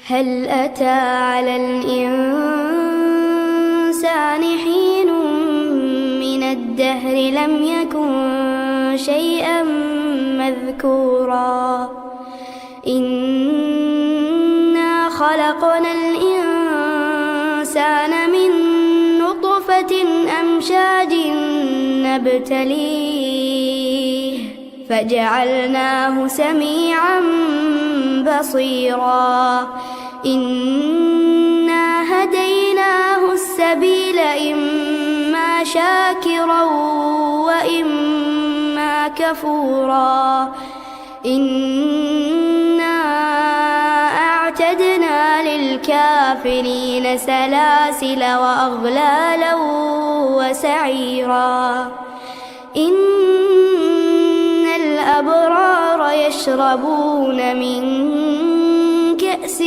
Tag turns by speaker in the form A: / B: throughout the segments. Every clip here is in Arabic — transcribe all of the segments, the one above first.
A: هل أتى على الإنسان حين من الدهر لم يكن شيئا مذكورا إنا خلقنا الإنسان من نطفة أمشاج نبتليه فجعلناه سميعا بصيرا إنا هديناه السبيل إما شاكرا وإما كفورا إنا أعتدنا للكافرين سلاسل وأغلالا وسعيرا إن الأبرار يشربون من كأس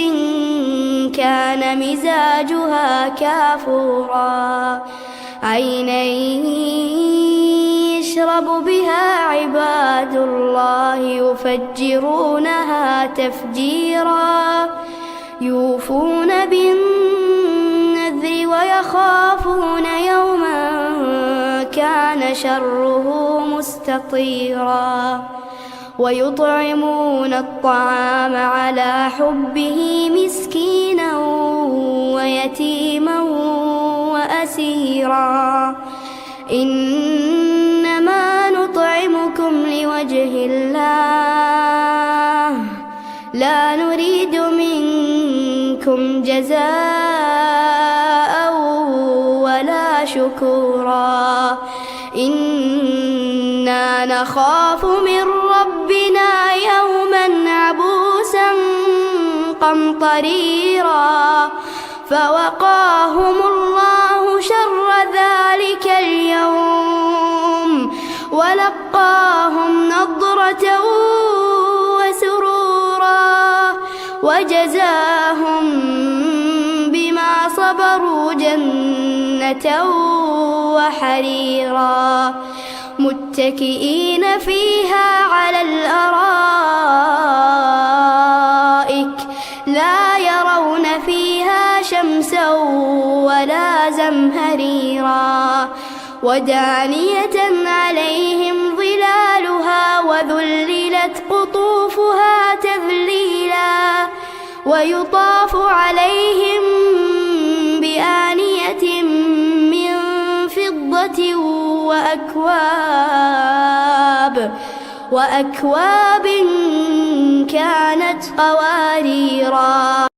A: كان مزاجها كافورا عينا يشرب بها عباد الله يفجرونها تفجيرا يوفون بالنذر ويخافون يوما كان شره مستطيرا ويطعمون الطعام على حبه مسكينا ويتيما وأسيرا إنما نطعمكم لوجه الله لا نريد منكم جزاء ولا شكورا إنا نخاف من ربنا يوما عبوسا قمطريرا فوقاهم الله شر ذلك اليوم ولقاهم نضرة وسرورا وجزاهم بما صبروا جنة وحريرا متكئين فيها على الأرائك لا يرون فيها شمسا ولا زمهريرا ودانية عليهم ظلالها وذللت قطوفها تذليلا ويطاف عليهم بآنية من فضة وأكواب كانت قواريرا